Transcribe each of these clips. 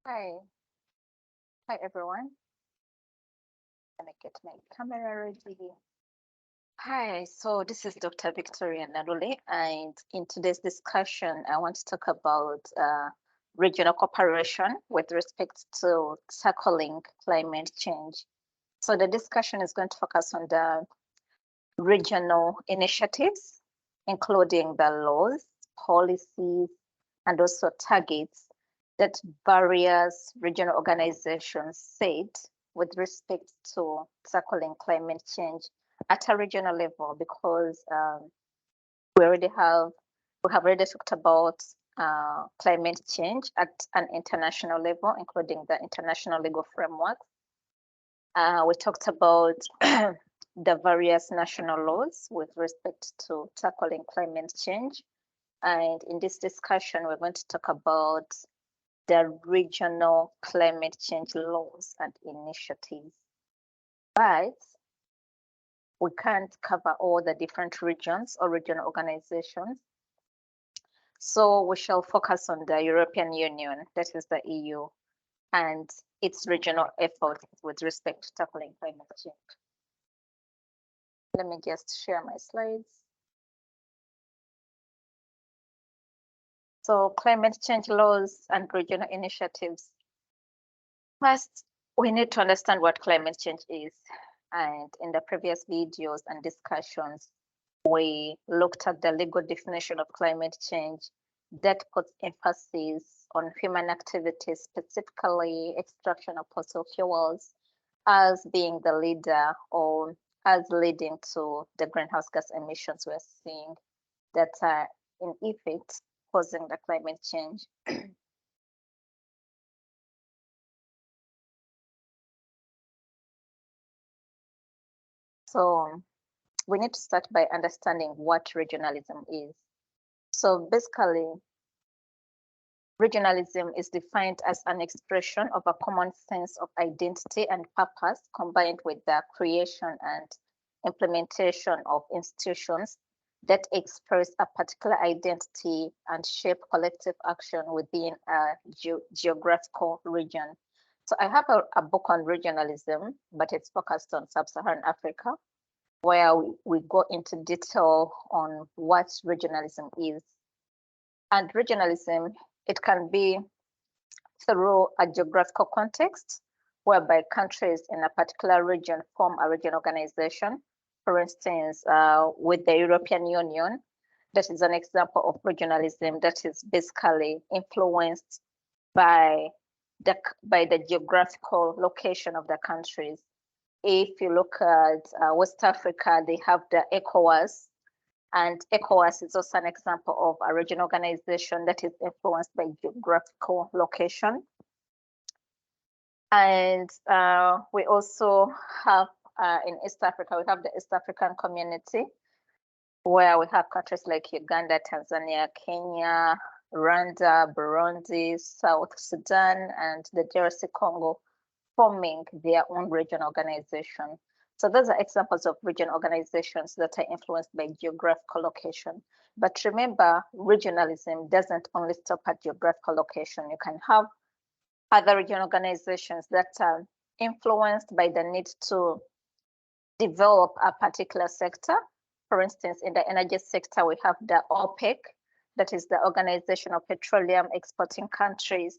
Hi. Hi, everyone. Let me get my camera ready. Hi, so this is Dr. Victoria Nalule, and in today's discussion, I want to talk about regional cooperation with respect to tackling climate change. So the discussion is going to focus on the regional initiatives, including the laws, policies, and also targets that various regional organizations set with respect to tackling climate change at a regional level, because we have already talked about climate change at an international level, including the international legal framework. We talked about the various national laws with respect to tackling climate change. And in this discussion, we're going to talk about the regional climate change laws and initiatives. But we can't cover all the different regions or regional organizations. So we shall focus on the European Union, that is the EU, and its regional efforts with respect to tackling climate change. Let me just share my slides. So climate change laws and regional initiatives. First, we need to understand what climate change is. And in the previous videos and discussions, we looked at the legal definition of climate change that puts emphasis on human activities, specifically extraction of fossil fuels, as being the leader or as leading to the greenhouse gas emissions we're seeing that are in effect causing the climate change. So we need to start by understanding what regionalism is. So basically, regionalism is defined as an expression of a common sense of identity and purpose combined with the creation and implementation of institutions that express a particular identity and shape collective action within a geographical region. So I have a book on regionalism, but it's focused on sub-Saharan Africa, where we go into detail on what regionalism is. And regionalism, it can be through a geographical context, whereby countries in a particular region form a region organization. For instance, with the European Union, that is an example of regionalism that is basically influenced by the geographical location of the countries. If you look at West Africa, they have the ECOWAS, and ECOWAS is also an example of a regional organization that is influenced by geographical location. And we also have in East Africa, we have the East African Community, where we have countries like Uganda, Tanzania, Kenya, Rwanda, Burundi, South Sudan, and the DRC Congo forming their own region organization. So those are examples of region organizations that are influenced by geographical location. But remember, regionalism doesn't only stop at geographical location. You can have other region organizations that are influenced by the need to develop a particular sector. For instance, in the energy sector, we have the OPEC, that is the Organization of Petroleum Exporting Countries.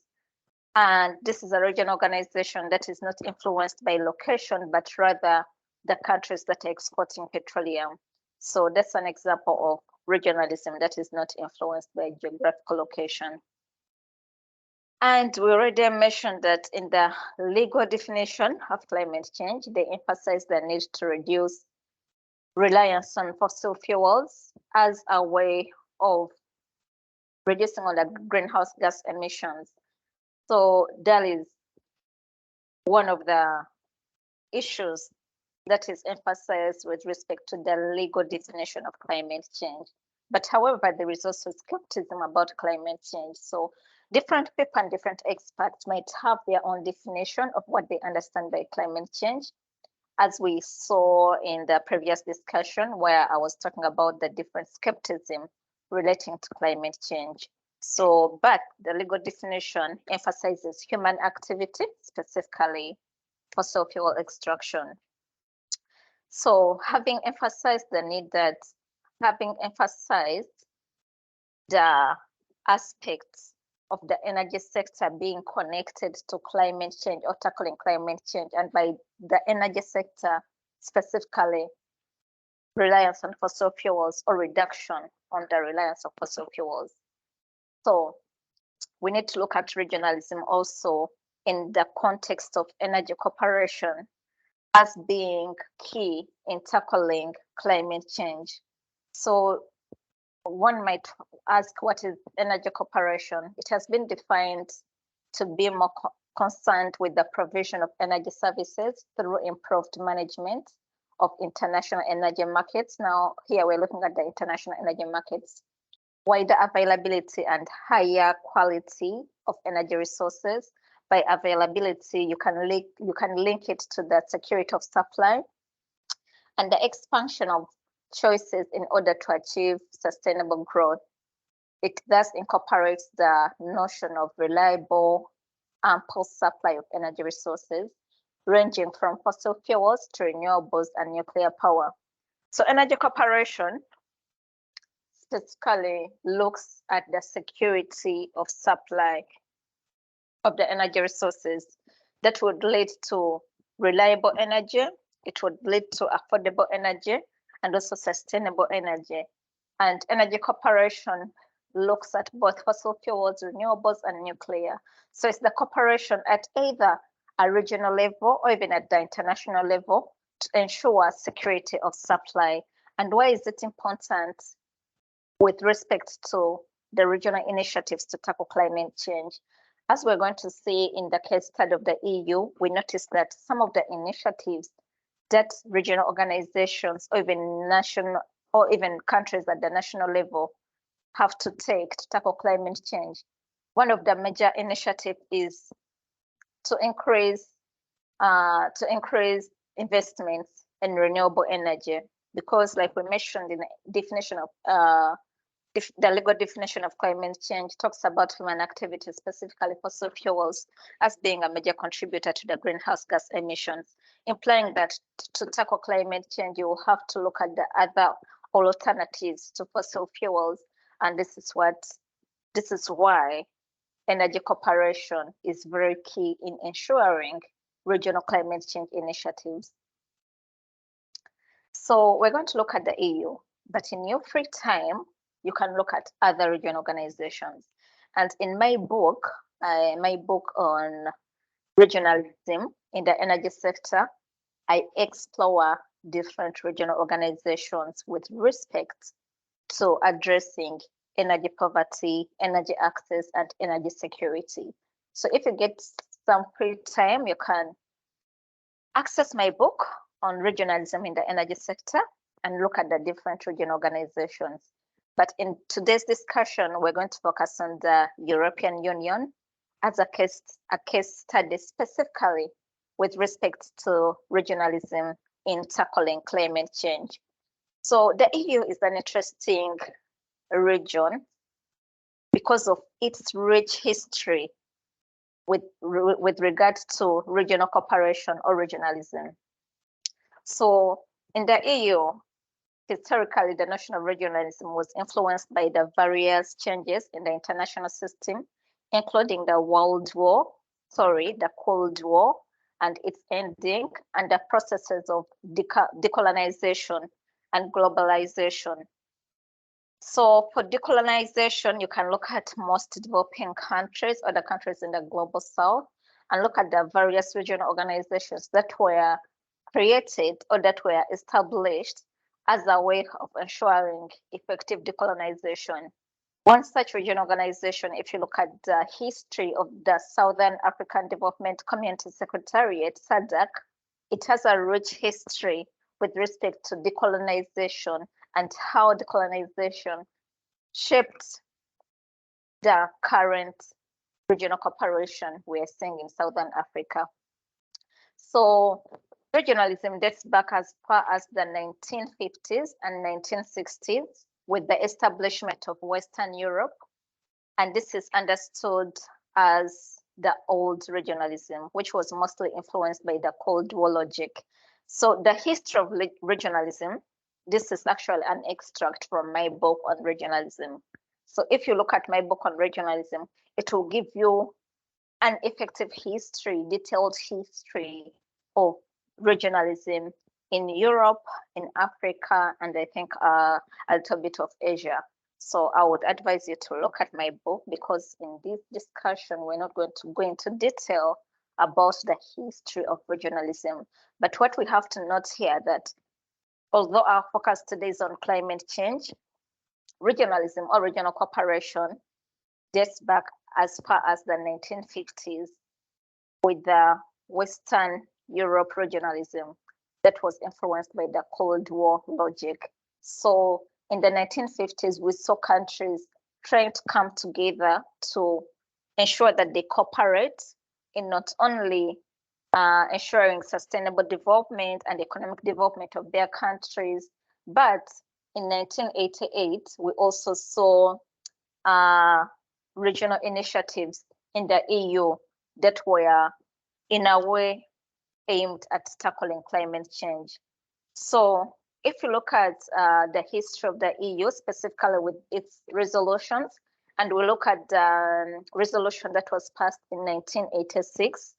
And this is a regional organization that is not influenced by location, but rather the countries that are exporting petroleum. So that's an example of regionalism that is not influenced by geographical location. And we already mentioned that in the legal definition of climate change, they emphasize the need to reduce reliance on fossil fuels as a way of reducing all the greenhouse gas emissions. So that is one of the issues that is emphasized with respect to the legal definition of climate change. But however, there is also skepticism about climate change. So different people and different experts might have their own definition of what they understand by climate change, as we saw in the previous discussion where I was talking about the different skepticism relating to climate change. So, but the legal definition emphasizes human activity, specifically fossil fuel extraction. So, having emphasized the aspects of the energy sector being connected to climate change or tackling climate change, and by the energy sector specifically, reliance on fossil fuels or reduction on the reliance of fossil fuels. So we need to look at regionalism also in the context of energy cooperation as being key in tackling climate change. So one might ask, what is energy cooperation? It has been defined to be more concerned with the provision of energy services through improved management of international energy markets. Now, here we're looking at the international energy markets, wider availability and higher quality of energy resources. By availability, you can link it to the security of supply and the expansion of choices in order to achieve sustainable growth. It thus incorporates the notion of reliable, ample supply of energy resources, ranging from fossil fuels to renewables and nuclear power. So energy cooperation specifically looks at the security of supply of the energy resources that would lead to reliable energy, it would lead to affordable energy, and also sustainable energy. And energy cooperation looks at both fossil fuels, renewables, and nuclear. So it's the cooperation at either a regional level or even at the international level to ensure security of supply. And why is it important with respect to the regional initiatives to tackle climate change? As we're going to see in the case study of the EU, we noticed that some of the initiatives that regional organizations or even national or even countries at the national level have to take to tackle climate change. One of the major initiatives is to increase investments in renewable energy, because like we mentioned in the definition of the legal definition of climate change talks about human activity, specifically fossil fuels, as being a major contributor to the greenhouse gas emissions, implying that to tackle climate change, you will have to look at the other alternatives to fossil fuels. And this is why energy cooperation is very key in ensuring regional climate change initiatives. So we're going to look at the EU, but in your free time, you can look at other regional organizations. And in my book on regionalism in the energy sector, I explore different regional organizations with respect to addressing energy poverty, energy access, and energy security. So if you get some free time, you can access my book on regionalism in the energy sector and look at the different regional organizations. But in today's discussion, we're going to focus on the European Union as a case study specifically with respect to regionalism in tackling climate change. So the EU is an interesting region because of its rich history with regard to regional cooperation or regionalism. So in the EU, historically, the notion of regionalism was influenced by the various changes in the international system, including the Cold War, and its ending, and the processes of decolonization and globalization. So for decolonization, you can look at most developing countries or the countries in the global south and look at the various regional organizations that were created or that were established as a way of ensuring effective decolonization. One such regional organization, if you look at the history of the Southern African Development Community Secretariat, SADC, it has a rich history with respect to decolonization and how decolonization shaped the current regional cooperation we are seeing in Southern Africa. So regionalism dates back as far as the 1950s and 1960s with the establishment of Western Europe And this is understood as the old regionalism, which was mostly influenced by the Cold War logic. So the history of regionalism, this is actually an extract from my book on regionalism. So if you look at my book on regionalism, it will give you an effective history, detailed history of regionalism in Europe, in Africa, and I think a little bit of Asia. So I would advise you to look at my book, because in this discussion, we're not going to go into detail about the history of regionalism. But what we have to note here that although our focus today is on climate change, regionalism or regional cooperation dates back as far as the 1950s with the Western Europe regionalism that was influenced by the Cold War logic. So in the 1950s, we saw countries trying to come together to ensure that they cooperate in not only ensuring sustainable development and economic development of their countries, but in 1988, we also saw regional initiatives in the EU that were in a way aimed at tackling climate change. So if you look at the history of the EU, specifically with its resolutions, and we look at the resolution that was passed in 1986,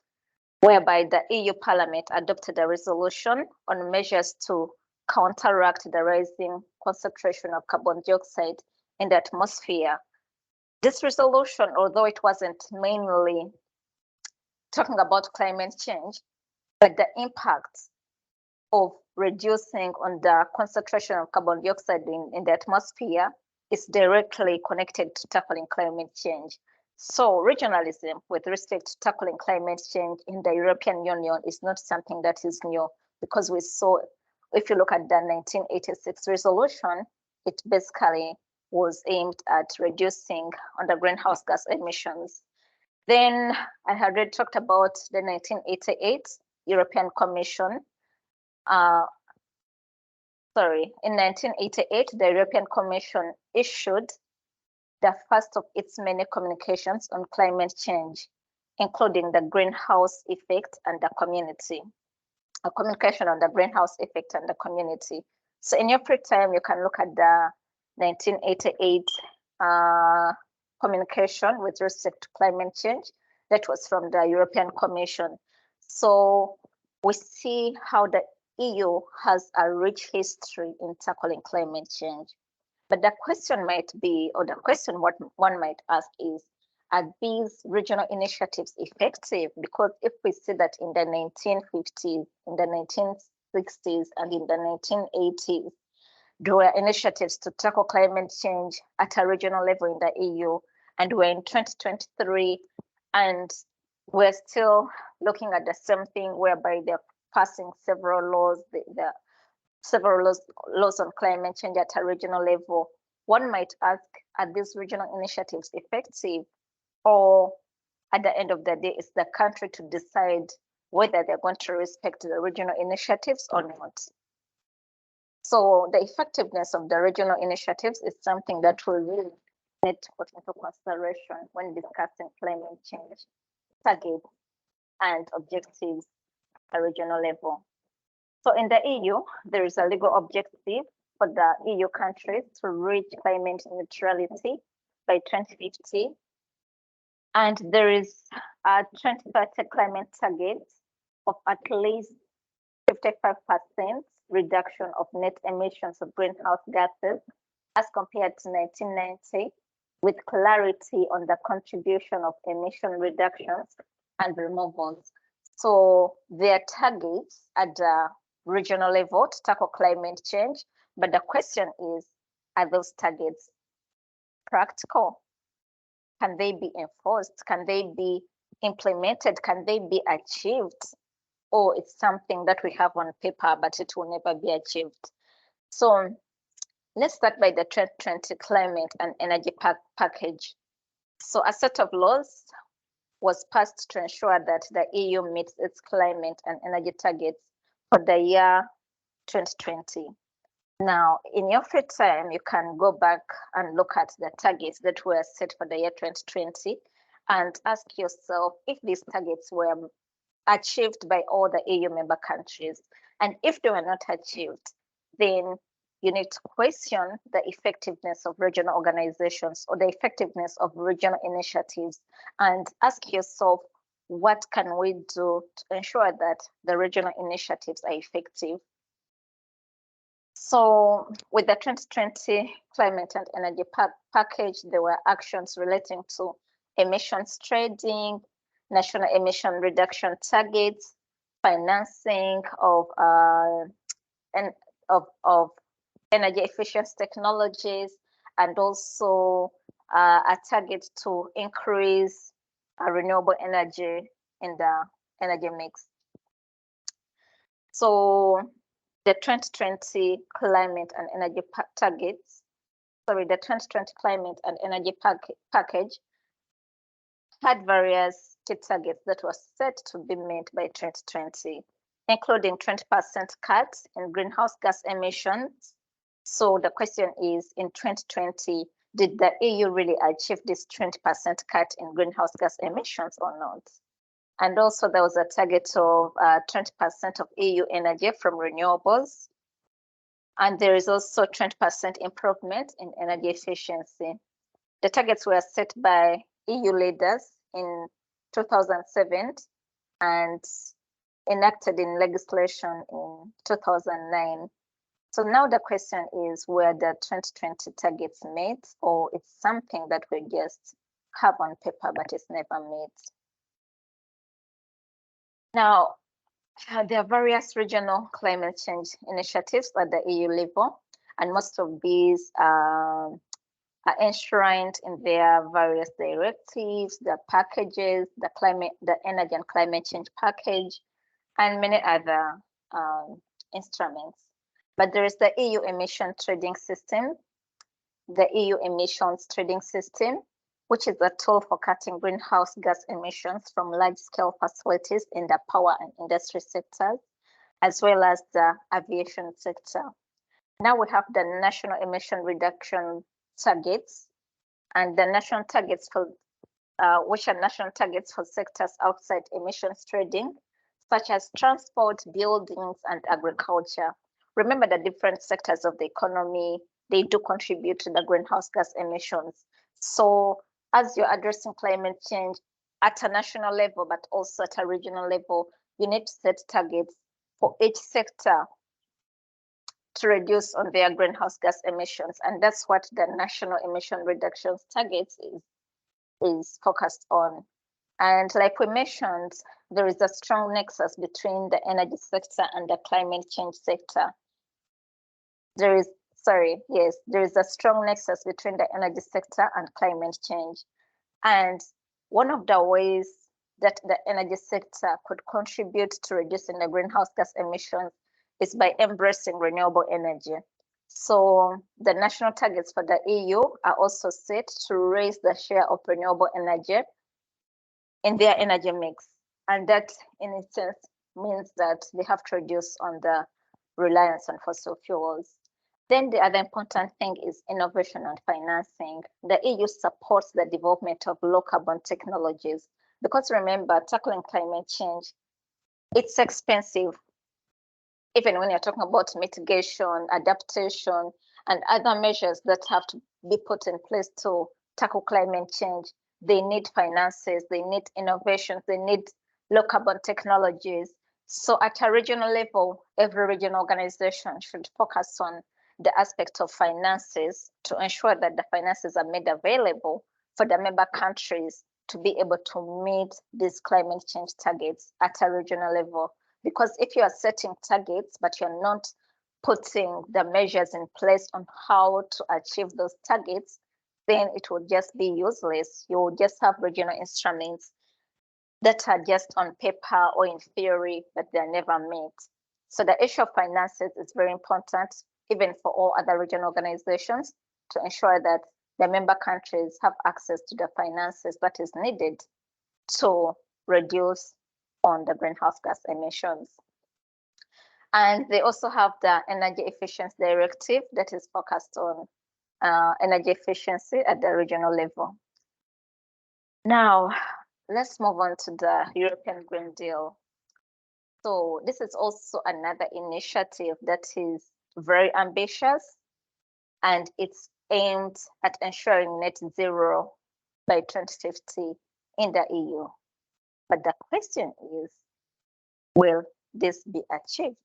whereby the EU Parliament adopted a resolution on measures to counteract the rising concentration of carbon dioxide in the atmosphere. This resolution, although it wasn't mainly talking about climate change, but the impact of reducing on the concentration of carbon dioxide in the atmosphere is directly connected to tackling climate change. So regionalism with respect to tackling climate change in the European Union is not something that is new, because we saw, if you look at the 1986 resolution, it basically was aimed at reducing on the greenhouse gas emissions. Then I had already talked about the 1988 European Commission. In 1988, the European Commission issued the first of its many communications on climate change, including the greenhouse effect and the community, a communication on the greenhouse effect and the community. So in your free time, you can look at the 1988 communication with respect to climate change that was from the European Commission. So we see how the EU has a rich history in tackling climate change. But the question might be, or the question what one might ask is, are these regional initiatives effective? Because if we see that in the 1950s, in the 1960s, and in the 1980s, there were initiatives to tackle climate change at a regional level in the EU, and we're in 2023, and we're still looking at the same thing, whereby they're passing several laws, several laws on climate change at a regional level. One might ask, are these regional initiatives effective? Or at the end of the day, it's the country to decide whether they're going to respect the regional initiatives or not. So the effectiveness of the regional initiatives is something that will really need to put into consideration when discussing climate change targets and objectives at a regional level. So in the EU, there is a legal objective for the EU countries to reach climate neutrality by 2050. And there is a 2030 climate target of at least 55% reduction of net emissions of greenhouse gases as compared to 1990, with clarity on the contribution of emission reductions and removals. So there are targets at the regional level to tackle climate change, but the question is, are those targets practical? Can they be enforced? Can they be implemented? Can they be achieved? Or it's something that we have on paper, but it will never be achieved. So let's start by the 2020 Climate and Energy Package. So a set of laws was passed to ensure that the EU meets its climate and energy targets for the year 2020. Now, in your free time, you can go back and look at the targets that were set for the year 2020 and ask yourself if these targets were achieved by all the EU member countries. And if they were not achieved, then you need to question the effectiveness of regional organizations or the effectiveness of regional initiatives and ask yourself, what can we do to ensure that the regional initiatives are effective? So with the 2020 climate and energy package, there were actions relating to emissions trading, national emission reduction targets, financing of energy efficient technologies, and also a target to increase renewable energy in the energy mix. So the 2020 climate and energy targets, the 2020 climate and energy package had various key targets that were set to be met by 2020, including 20% cuts in greenhouse gas emissions. So the question is, in 2020, did the EU really achieve this 20% cut in greenhouse gas emissions or not? And also there was a target of 20% of EU energy from renewables. And there is also 20% improvement in energy efficiency. The targets were set by EU leaders in 2007 and enacted in legislation in 2009. So now the question is, were the 2020 targets met, or it's something that we just have on paper but it's never met? Now, there are various regional climate change initiatives at the EU level, and most of these are enshrined in their various directives, the packages, the energy and climate change package, and many other instruments. But there is the EU emission trading system, the EU emissions trading system, which is a tool for cutting greenhouse gas emissions from large-scale facilities in the power and industry sectors, as well as the aviation sector. Now we have the national emission reduction targets, and the national targets for which are national targets for sectors outside emissions trading, such as transport, buildings, and agriculture. Remember, the different sectors of the economy, they do contribute to the greenhouse gas emissions. So as you're addressing climate change at a national level, but also at a regional level, you need to set targets for each sector to reduce on their greenhouse gas emissions. And that's what the national emission reductions targets is focused on. And like we mentioned, there is a strong nexus between the energy sector and the climate change sector. There is a strong nexus between the energy sector and climate change. And one of the ways that the energy sector could contribute to reducing the greenhouse gas emissions is by embracing renewable energy. So the national targets for the EU are also set to raise the share of renewable energy in their energy mix. And that in a sense means that they have to reduce on the reliance on fossil fuels. Then the other important thing is innovation and financing. The EU supports the development of low carbon technologies, because remember, tackling climate change, it's expensive. Even when you're talking about mitigation, adaptation, and other measures that have to be put in place to tackle climate change, they need finances, they need innovations, they need low carbon technologies. So at a regional level, every regional organization should focus on the aspect of finances to ensure that the finances are made available for the member countries to be able to meet these climate change targets at a regional level. Because if you are setting targets, but you're not putting the measures in place on how to achieve those targets, then it will just be useless. You will just have regional instruments that are just on paper or in theory, but they're never met. So the issue of finances is very important, even for all other regional organizations, to ensure that the member countries have access to the finances that is needed to reduce on the greenhouse gas emissions. And they also have the Energy Efficiency Directive that is focused on energy efficiency at the regional level. Now, let's move on to the European Green Deal. So this is also another initiative that is very ambitious, and it's aimed at ensuring net zero by 2050 in the EU. But the question is, will this be achieved?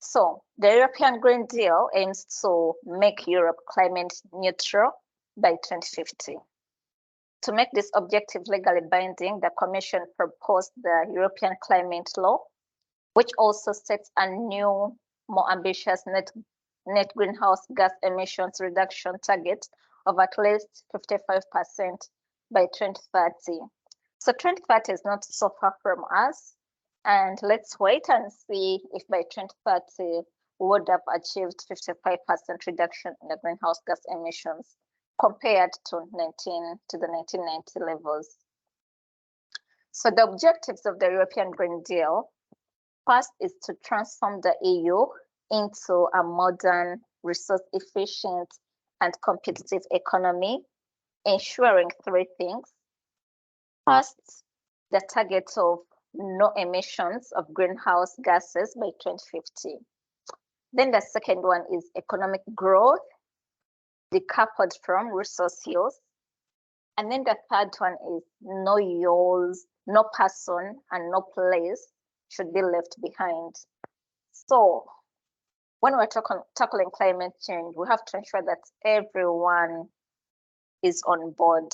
So the European Green Deal aims to make Europe climate neutral by 2050. To make this objective legally binding, the Commission proposed the European Climate Law, which also sets a new, more ambitious net greenhouse gas emissions reduction target of at least 55% by 2030. So 2030 is not so far from us, and let's wait and see if by 2030 we would have achieved 55% reduction in the greenhouse gas emissions compared to the 1990 levels. So the objectives of the European Green Deal, first, is to transform the EU into a modern, resource-efficient, and competitive economy, ensuring three things. First, the target of no emissions of greenhouse gases by 2050. Then the second one is economic growth, decoupled from resource use. And then the third one is no use, no person, and no place should be left behind. So when we're tackling climate change, we have to ensure that everyone is on board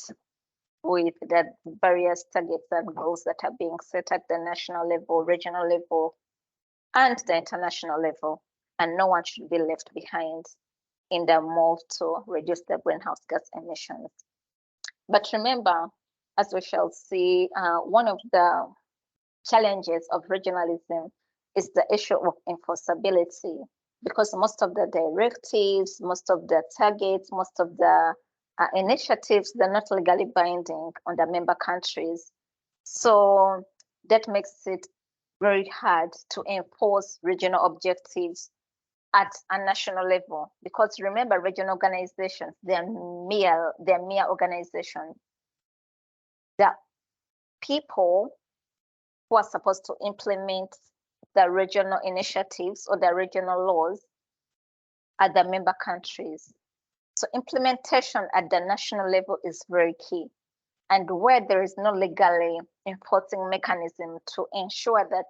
with the various targets and goals that are being set at the national level, regional level, and the international level, and no one should be left behind in the move to reduce the greenhouse gas emissions. But remember, as we shall see, one of the challenges of regionalism is the issue of enforceability, because most of the directives, most of the targets, most of the initiatives, they're not legally binding on the member countries. So that makes it very hard to enforce regional objectives at a national level, because remember, regional organizations, they're mere organizations. The people who are supposed to implement the regional initiatives or the regional laws are the member countries. So implementation at the national level is very key. And where there is no legally enforcing mechanism to ensure that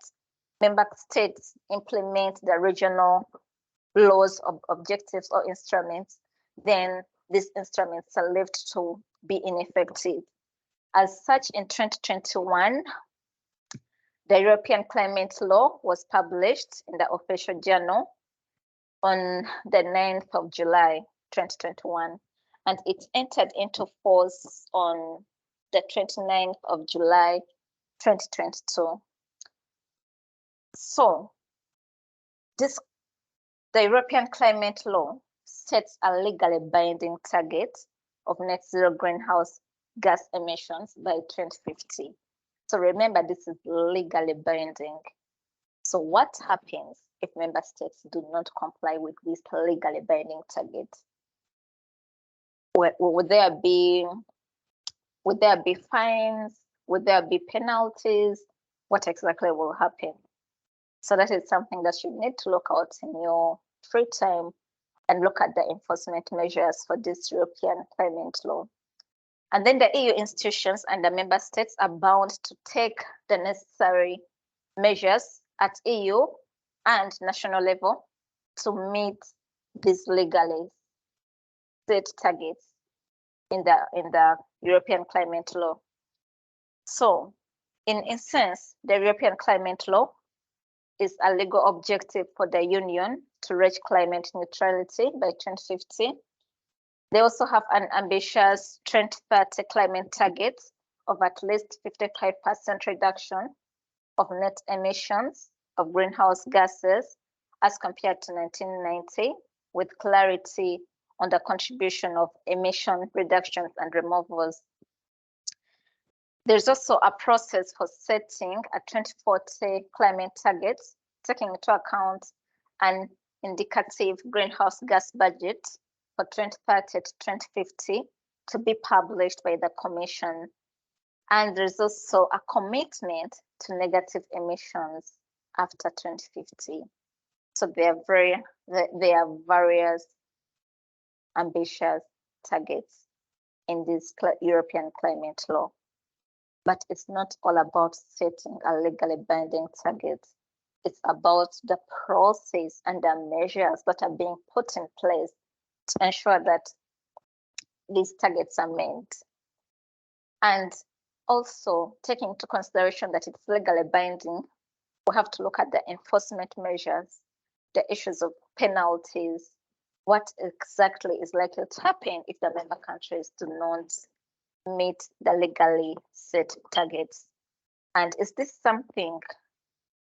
member states implement the regional laws, objectives, or instruments, then these instruments are left to be ineffective. As such, in 2021, the European Climate Law was published in the official journal on the 9th of July, 2021, and it entered into force on the 29th of July, 2022. So, the European Climate Law sets a legally binding target of net zero greenhouse gas emissions by 2050. So remember, this is legally binding. So what happens if member states do not comply with this legally binding target? Would there be fines? Would there be penalties? What exactly will happen? So that is something that you need to look out in your free time and look at the enforcement measures for this European Climate Law. And then the EU institutions and the member states are bound to take the necessary measures at EU and national level to meet these legally set targets in the European Climate Law. So, in essence, the European Climate Law is a legal objective for the Union to reach climate neutrality by 2050. They also have an ambitious 2030 climate target of at least 55% reduction of net emissions of greenhouse gases as compared to 1990, with clarity on the contribution of emission reductions and removals. There's also a process for setting a 2040 climate target taking into account an indicative greenhouse gas budget for 2030 to 2050 to be published by the Commission. And there's also a commitment to negative emissions after 2050. So there are various ambitious targets in this European climate law. But it's not all about setting a legally binding target. It's about the process and the measures that are being put in place to ensure that these targets are met. And also taking into consideration that it's legally binding, we have to look at the enforcement measures, the issues of penalties, what exactly is likely to happen if the member countries do not meet the legally set targets. And is this something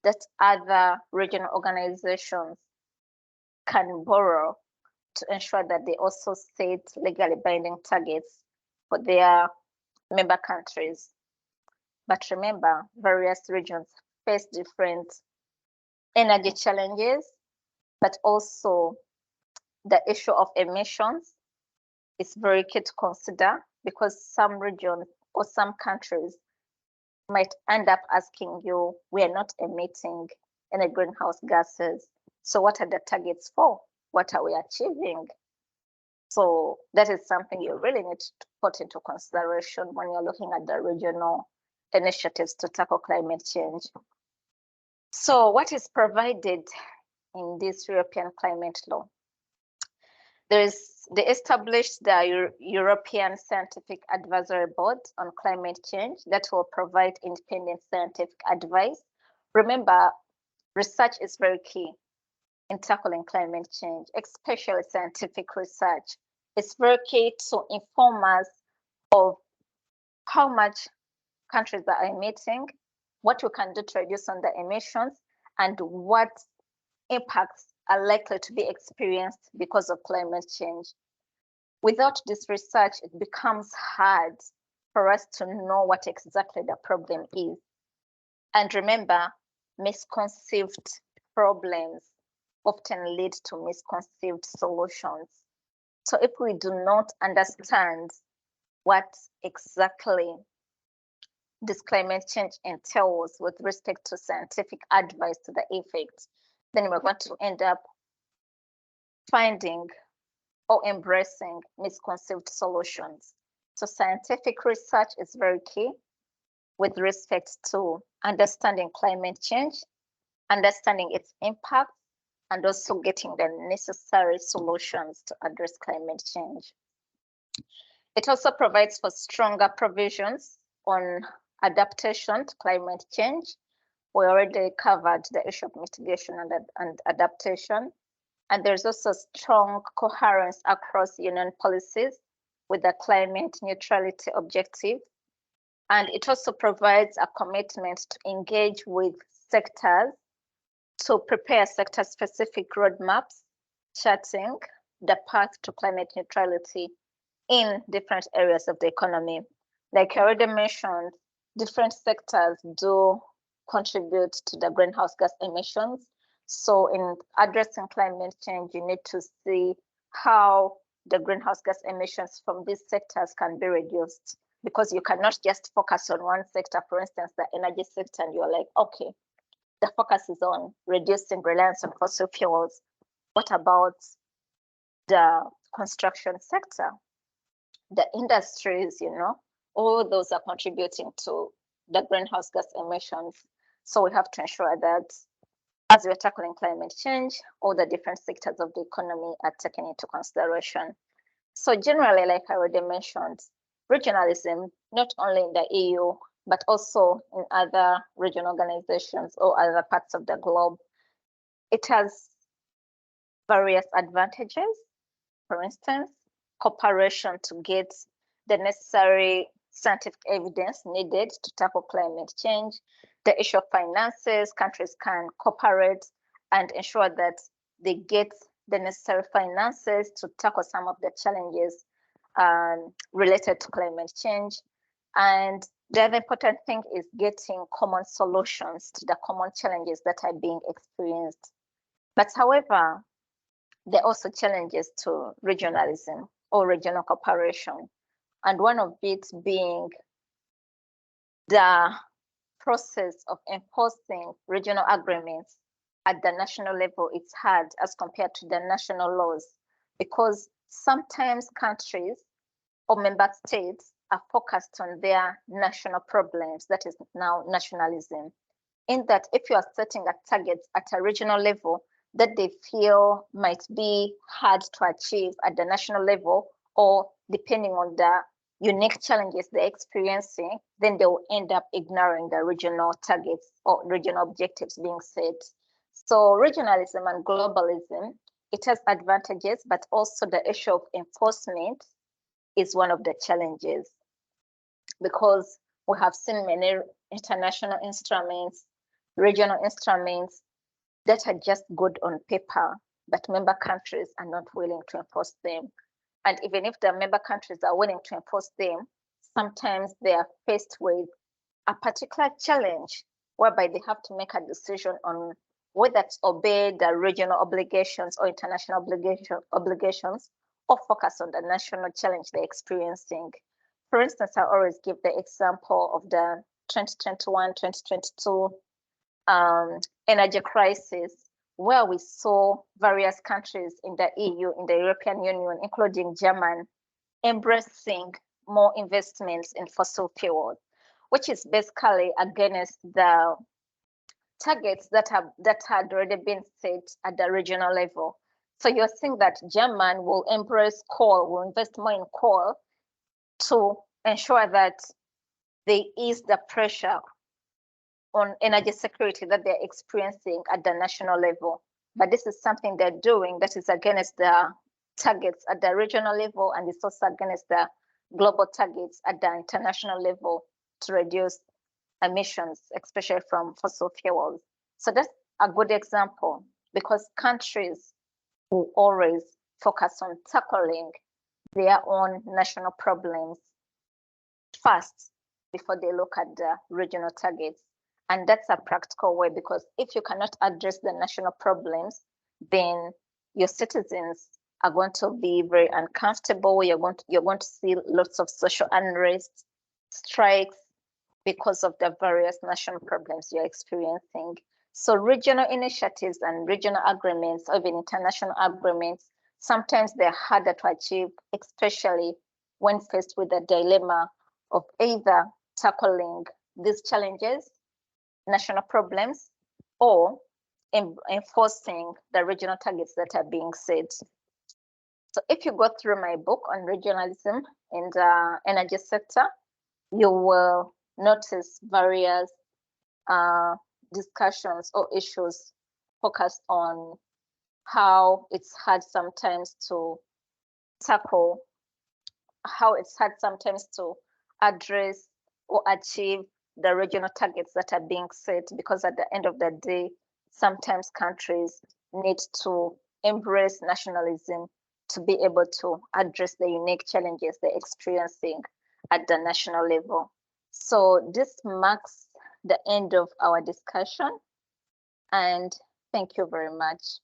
that other regional organizations can borrow to ensure that they also set legally binding targets for their member countries? But remember, various regions face different energy challenges, but also the issue of emissions is very key to consider, because some regions or some countries might end up asking you, we are not emitting any greenhouse gases. So what are the targets for? What are we achieving? So that is something you really need to put into consideration when you're looking at the regional initiatives to tackle climate change. So what is provided in this European climate law? They established the European Scientific Advisory Board on Climate Change that will provide independent scientific advice. Remember, research is very key in tackling climate change, especially scientific research. It's very key to inform us of how much countries are emitting, what we can do to reduce on the emissions, and what impacts are likely to be experienced because of climate change. Without this research, it becomes hard for us to know what exactly the problem is. And remember, misconceived problems often lead to misconceived solutions. So if we do not understand what exactly this climate change entails with respect to scientific advice to the effects, then we're going to end up finding or embracing misconceived solutions. So scientific research is very key with respect to understanding climate change, understanding its impact, and also getting the necessary solutions to address climate change. It also provides for stronger provisions on adaptation to climate change. We already covered the issue of mitigation and adaptation. And there's also strong coherence across union policies with the climate neutrality objective. And it also provides a commitment to engage with sectors to prepare sector-specific roadmaps, charting the path to climate neutrality in different areas of the economy. Like I already mentioned, different sectors do contribute to the greenhouse gas emissions. So in addressing climate change, you need to see how the greenhouse gas emissions from these sectors can be reduced, because you cannot just focus on one sector, for instance, the energy sector, and you're like, okay, the focus is on reducing reliance on fossil fuels. What about the construction sector, the industries, all those are contributing to the greenhouse gas emissions. So we have to ensure that as we're tackling climate change, all the different sectors of the economy are taken into consideration. So generally, like I already mentioned, regionalism, not only in the EU, but also in other regional organizations or other parts of the globe, it has various advantages. For instance, cooperation to get the necessary scientific evidence needed to tackle climate change. The issue of finances, countries can cooperate and ensure that they get the necessary finances to tackle some of the challenges related to climate change. And The other important thing is getting common solutions to the common challenges that are being experienced. But however, there are also challenges to regionalism or regional cooperation, and one of it being the process of enforcing regional agreements at the national level. It's hard as compared to the national laws, because sometimes countries or member states are focused on their national problems. That is now nationalism. In that, if you are setting a target at a regional level that they feel might be hard to achieve at the national level, or depending on the unique challenges they're experiencing, then they will end up ignoring the regional targets or regional objectives being set. So regionalism and globalism, it has advantages, but also the issue of enforcement is one of the challenges, because we have seen many international instruments, regional instruments that are just good on paper, but member countries are not willing to enforce them. And even if the member countries are willing to enforce them, sometimes they are faced with a particular challenge whereby they have to make a decision on whether to obey the regional obligations or international obligations, or focus on the national challenge they're experiencing. For instance, I always give the example of the 2021-2022 energy crisis, where we saw various countries in the EU, in the European Union, including Germany, embracing more investments in fossil fuels, which is basically against the targets that had already been set at the regional level. So you're seeing that Germany will embrace coal, will invest more in coal to ensure that they ease the pressure on energy security that they're experiencing at the national level. But this is something they're doing that is against the targets at the regional level, and it's also against the global targets at the international level to reduce emissions, especially from fossil fuels. So that's a good example, because countries will always focus on tackling their own national problems first before they look at the regional targets. And that's a practical way, because if you cannot address the national problems, then your citizens are going to be very uncomfortable. You're going to see lots of social unrest, strikes, because of the various national problems you're experiencing. So regional initiatives and regional agreements, or even international agreements, sometimes they're harder to achieve, especially when faced with the dilemma of either tackling these challenges, national problems, or enforcing the regional targets that are being set. So if you go through my book on regionalism in the energy sector, you will notice various discussions or issues focused on how it's hard sometimes to tackle, how it's hard sometimes to address or achieve the regional targets that are being set, because at the end of the day, sometimes countries need to embrace nationalism to be able to address the unique challenges they're experiencing at the national level. So this marks the end of our discussion, and thank you very much.